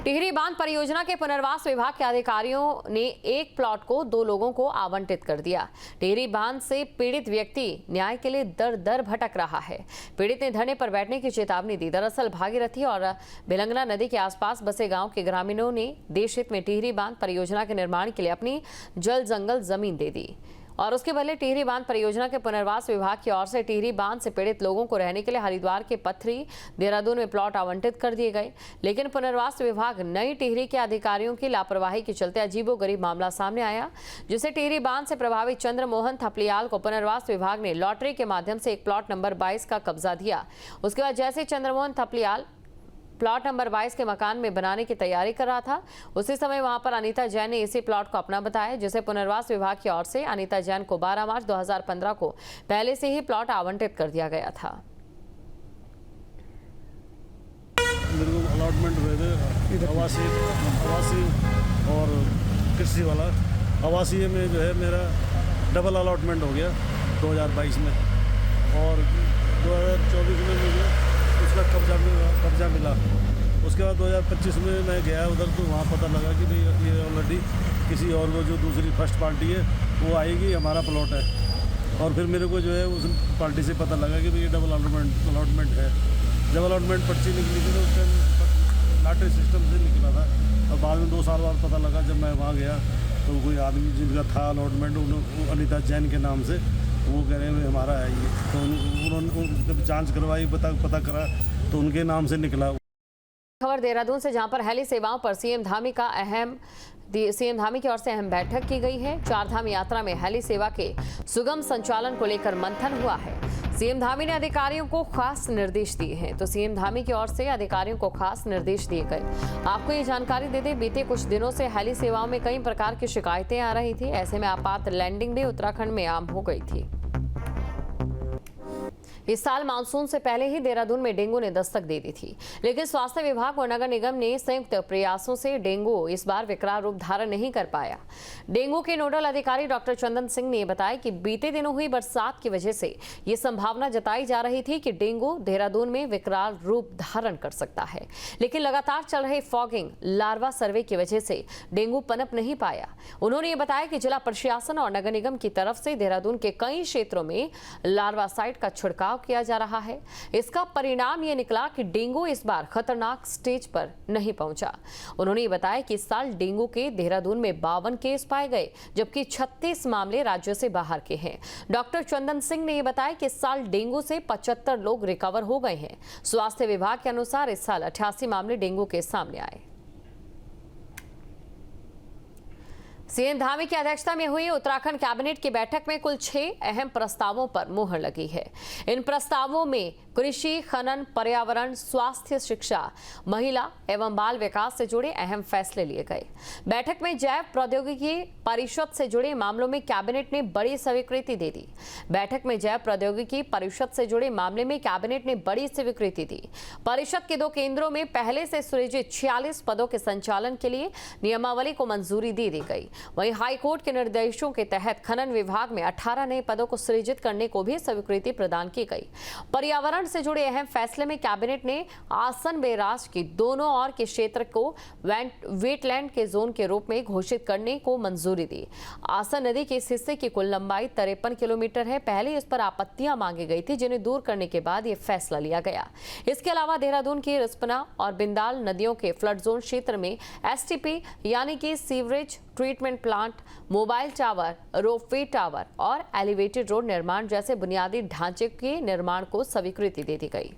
टिहरी बांध परियोजना के पुनर्वास विभाग के अधिकारियों ने एक प्लॉट को 2 लोगों को आवंटित कर दिया। टिहरी बांध से पीड़ित व्यक्ति न्याय के लिए दर दर भटक रहा है। पीड़ित ने धरने पर बैठने की चेतावनी दी। दरअसल भागीरथी और बिलंगना नदी के आसपास बसे गांव के ग्रामीणों ने देश हित में टिहरी बांध परियोजना के निर्माण के लिए अपनी जल जंगल जमीन दे दी और उसके बदले टिहरी बांध परियोजना के पुनर्वास विभाग की ओर से टिहरी बांध से पीड़ित लोगों को रहने के लिए हरिद्वार के पथरी देहरादून में प्लॉट आवंटित कर दिए गए। लेकिन पुनर्वास विभाग नई टिहरी के अधिकारियों की लापरवाही के चलते अजीबोगरीब मामला सामने आया, जिसे टिहरी बांध से प्रभावित चंद्रमोहन थपलियाल को पुनर्वास विभाग ने लॉटरी के माध्यम से एक प्लॉट नंबर 22 का कब्जा दिया। उसके बाद जैसे चंद्रमोहन थपलियाल प्लॉट नंबर 22 के मकान में बनाने की तैयारी कर रहा था, उसी समय वहां पर अनीता जैन ने इसी प्लॉट को अपना बताया, जिसे पुनर्वास विभाग की ओर से अनीता जैन को 12 मार्च 2015 को पहले से ही प्लॉट आवंटित कर दिया गया था। मेरे को अलॉटमेंट हुए थे आवासीय और कृषि वाला। आवासीय में जो है मेरा डबल अलॉटमेंट हो गया 2022 में और 2024 में मुझे उसका कब्जा मिला। उसके बाद 2025 में मैं गया उधर, तो वहाँ पता लगा कि भाई ये ऑलरेडी किसी और को जो दूसरी फर्स्ट पार्टी है वो आएगी, हमारा प्लॉट है। और फिर मेरे को जो है उस पार्टी से पता लगा कि भाई ये डबल अलॉटमेंट है। जब अलॉटमेंट पर्ची निकली थी तो उस टाइम लॉटरी सिस्टम से निकला था और बाद में 2 साल बाद पता लगा जब मैं वहाँ गया तो कोई आदमी जिनका था अलॉटमेंट अनीता जैन के नाम से, वो कह रहे हैं हमारा है ये। तो उन्होंने जब जांच करवाई पता करा तो उनके नाम से निकला। खबर देहरादून से, जहां पर हेली सेवाओं पर सीएम धामी की ओर से अहम बैठक की गई है। 4 धाम यात्रा में हेली सेवा के सुगम संचालन को लेकर मंथन हुआ है। सीएम धामी ने अधिकारियों को खास निर्देश दिए हैं, तो सीएम धामी की ओर से अधिकारियों को खास निर्देश दिए गए। आपको ये जानकारी दे दें, बीते कुछ दिनों से हेली सेवाओं में कई प्रकार की शिकायतें आ रही थी। ऐसे में आपात लैंडिंग भी उत्तराखंड में आम हो गई थी। इस साल मानसून से पहले ही देहरादून में डेंगू ने दस्तक दे दी थी, लेकिन स्वास्थ्य विभाग और नगर निगम ने संयुक्त प्रयासों से डेंगू इस बार विकराल रूप धारण नहीं कर पाया। डेंगू के नोडल अधिकारी डॉक्टर चंदन सिंह ने बताया कि बीते दिनों हुई बरसात की वजह से ये संभावना जताई जा रही थी कि डेंगू देहरादून में विकराल रूप धारण कर सकता है, लेकिन लगातार चल रहे फॉगिंग लार्वा सर्वे की वजह से डेंगू पनप नहीं पाया। उन्होंने ये बताया कि जिला प्रशासन और नगर निगम की तरफ से देहरादून के कई क्षेत्रों में लार्वासाइड का छिड़काव किया जा रहा है। इसका परिणाम यह निकला कि डेंगू इस बार खतरनाक स्टेज पर नहीं पहुंचा। उन्होंने बताया कि इस साल डेंगू के देहरादून में 52 केस पाए गए, जबकि 36 मामले राज्य से बाहर के हैं। डॉक्टर चंदन सिंह ने यह बताया कि इस साल डेंगू से 75 लोग रिकवर हो गए हैं। स्वास्थ्य विभाग के अनुसार इस साल 88 मामले डेंगू के सामने आए। सीएम धामी की अध्यक्षता में हुई उत्तराखंड कैबिनेट की बैठक में कुल 6 अहम प्रस्तावों पर मुहर लगी है। इन प्रस्तावों में कृषि, खनन, पर्यावरण, स्वास्थ्य, शिक्षा, महिला एवं बाल विकास से जुड़े अहम फैसले लिए गए। बैठक में जैव प्रौद्योगिकी परिषद से जुड़े मामलों में कैबिनेट ने बड़ी स्वीकृति दे दी। बैठक में जैव प्रौद्योगिकी परिषद से जुड़े मामले में कैबिनेट ने बड़ी स्वीकृति दी। परिषद के 2 केंद्रों में पहले से सृजित 46 पदों के संचालन के लिए नियमावली को मंजूरी दे दी गई। वहीं हाईकोर्ट के निर्देशों के तहत खनन विभाग में 18 नए पदों को सृजित करने को भी स्वीकृति प्रदान की गई। पर्यावरण से जुड़े अहम फैसले में कैबिनेट ने आसन बैराज की दोनों ओर के क्षेत्र को वेटलैंड के जोन के रूप में घोषित करने को मंजूरी दी। आसन नदी के इस हिस्से की कुल लंबाई 53 किलोमीटर है। पहले इस पर आपत्तियां मांगी गई थी, जिन्हें दूर करने के बाद ये फैसला लिया गया। इसके अलावा देहरादून की रिस्पना और बिंदाल नदियों के फ्लड जोन क्षेत्र में एसटीपी यानी कि sewerage treatment plant, mobile tower, ropeway tower और एलिवेटेड रोड निर्माण जैसे बुनियादी ढांचे के निर्माण को स्वीकृति दे दी गई।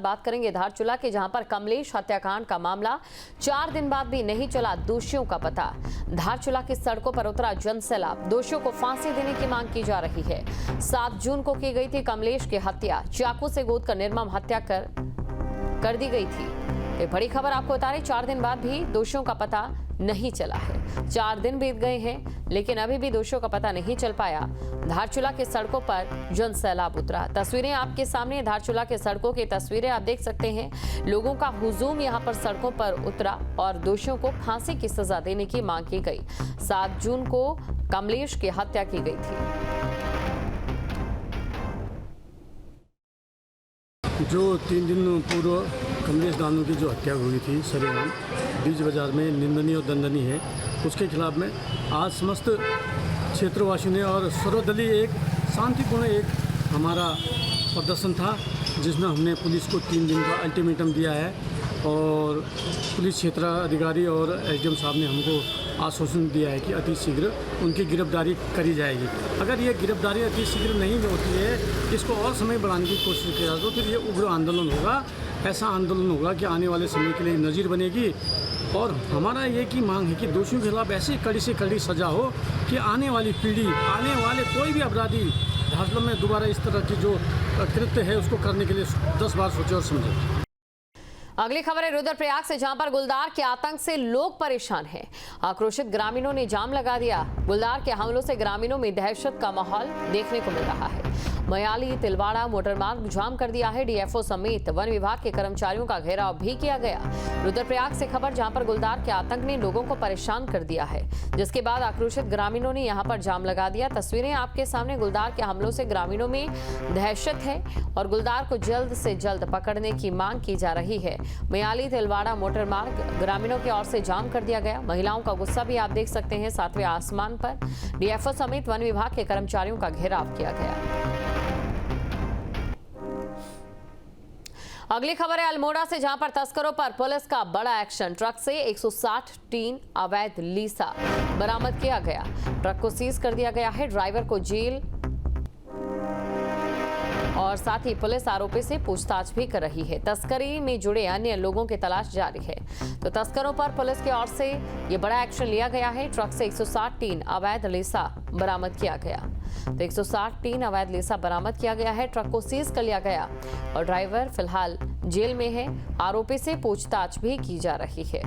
बात करेंगे धारचूला की, जहां पर कमलेश हत्याकांड का मामला 4 दिन बाद भी नहीं चला दोषियों का पता। धारचूला की सड़कों पर उतरा जनसैलाब। दोषियों को फांसी देने की मांग की जा रही है। 7 जून को की गई थी कमलेश की हत्या। चाकू से गोदकर निर्मम हत्या कर दी गई थी। ये बड़ी खबर आपको बता रही, 4 दिन बाद भी दोषियों का पता नहीं चला है। 4 दिन बीत गए हैं, लेकिन अभी भी दोषियों का पता नहीं चल पाया। धारचूला के सड़कों पर जनसैलाब उतरा। तस्वीरें आपके सामने, धारचूला के सड़कों की तस्वीरें आप देख सकते हैं। लोगों का हुजूम यहां पर सड़कों पर उतरा और दोषियों को फांसी की सजा देने की मांग की गई। 7 जून को कमलेश की हत्या की गई थी। जो 3 दिन पूर्व कमलेश दानू की जो हत्या हुई थी सरेआम बीच बाजार में, निंदनीय और दंडनीय है। उसके खिलाफ में आज समस्त क्षेत्रवासियों ने और सर्वदलीय एक शांतिपूर्ण एक हमारा प्रदर्शन था, जिसमें हमने पुलिस को 3 दिन का अल्टीमेटम दिया है और पुलिस क्षेत्र अधिकारी और एसडीएम साहब ने हमको आश्वासन दिया है कि अति शीघ्र उनकी गिरफ्तारी करी जाएगी। अगर ये गिरफ्तारी अति शीघ्र नहीं होती है, इसको और समय बढ़ाने की कोशिश किया तो फिर ये उग्र आंदोलन होगा। ऐसा आंदोलन होगा कि आने वाले समय के लिए नज़ीर बनेगी। और हमारा ये की मांग है कि दोषियों के खिलाफ ऐसी कड़ी से कड़ी सज़ा हो कि आने वाली पीढ़ी, आने वाले कोई भी अपराधी धर्म में दोबारा इस तरह की जो कृत्य है उसको करने के लिए 10 बार सोचे और समझे। अगली खबर है रुद्रप्रयाग से, जहां पर गुलदार के आतंक से लोग परेशान हैं। आक्रोशित ग्रामीणों ने जाम लगा दिया। गुलदार के हमलों से ग्रामीणों में दहशत का माहौल देखने को मिल रहा है। मयाली तिलवाड़ा मोटरमार्ग जाम कर दिया है। डीएफओ समेत वन विभाग के कर्मचारियों का घेराव भी किया गया। रुद्रप्रयाग से खबर, जहां पर गुलदार के आतंक ने लोगों को परेशान कर दिया है, जिसके बाद आक्रोशित ग्रामीणों ने यहां पर जाम लगा दिया। तस्वीरें आपके सामने। गुलदार के हमलों से ग्रामीणों में दहशत है और गुलदार को जल्द से जल्द पकड़ने की मांग की जा रही है। मयाली तिलवाड़ा मोटरमार्ग ग्रामीणों की ओर से जाम कर दिया गया। महिलाओं का गुस्सा भी आप देख सकते हैं 7वें आसमान पर। डीएफओ समेत वन विभाग के कर्मचारियों का घेराव किया गया। अगली खबर है अल्मोड़ा से, जहां पर तस्करों पर पुलिस का बड़ा एक्शन। ट्रक से 160 टीन अवैध लीसा बरामद किया गया। ट्रक को सीज कर दिया गया है। ड्राइवर को जेल और साथ ही पुलिस आरोपी से पूछताछ भी कर रही है। तस्करी में जुड़े अन्य लोगों की तलाश जारी है। तो तस्करों पर पुलिस की ओर से ये बड़ा एक्शन लिया गया है। ट्रक से 160 टीन अवैध लीसा बरामद किया गया। तो 160 टीन अवैध लीसा बरामद किया गया है। ट्रक को सीज कर लिया गया और ड्राइवर फिलहाल जेल में है। आरोपी से पूछताछ भी की जा रही है।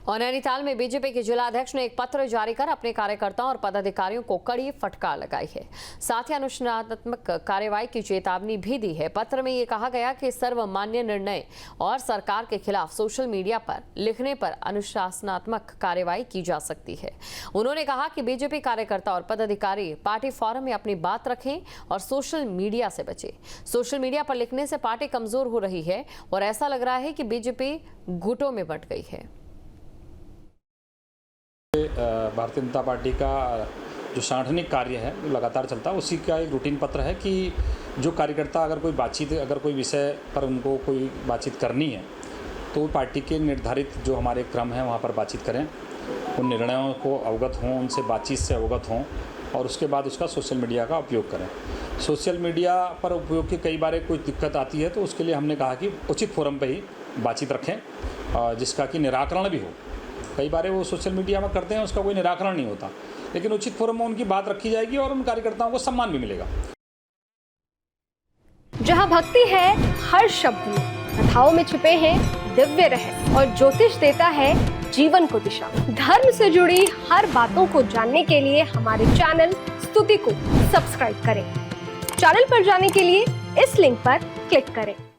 और नैनीताल में बीजेपी के जिला अध्यक्ष ने एक पत्र जारी कर अपने कार्यकर्ताओं और पदाधिकारियों को कड़ी फटकार लगाई है। साथ ही अनुशासनात्मक कार्रवाई की चेतावनी भी दी है। पत्र में ये कहा गया कि सर्वमान्य निर्णय और सरकार के खिलाफ सोशल मीडिया पर लिखने पर अनुशासनात्मक कार्रवाई की जा सकती है। उन्होंने कहा कि बीजेपी कार्यकर्ता और पदाधिकारी पार्टी फोरम में अपनी बात रखें और सोशल मीडिया से बचें। सोशल मीडिया पर लिखने से पार्टी कमजोर हो रही है और ऐसा लग रहा है कि बीजेपी गुटों में बंट गई है। भारतीय जनता पार्टी का जो सांगठनिक कार्य है वो लगातार चलता है। उसी का एक रूटीन पत्र है कि जो कार्यकर्ता अगर कोई विषय पर उनको कोई बातचीत करनी है तो पार्टी के निर्धारित जो हमारे क्रम है वहाँ पर बातचीत करें, उन निर्णयों को अवगत हों, उनसे बातचीत से अवगत हों और उसके बाद उसका सोशल मीडिया का उपयोग करें। सोशल मीडिया पर उपयोग की कई बार कोई दिक्कत आती है तो उसके लिए हमने कहा कि उचित फोरम पर ही बातचीत रखें जिसका कि निराकरण भी हो। कई बार वो सोशल मीडिया में करते हैं, उसका कोई निराकरण नहीं होता, लेकिन उचित फोरम में उनकी बात रखी जाएगी और उन कार्यकर्ताओं को सम्मान भी मिलेगा। जहां भक्ति है हर शब्द में, कथाओं में छुपे हैं दिव्य रहस्य और ज्योतिष देता है जीवन को दिशा। धर्म से जुड़ी हर बातों को जानने के लिए हमारे चैनल स्तुति को सब्सक्राइब करें। चैनल पर जाने के लिए इस लिंक पर क्लिक करें।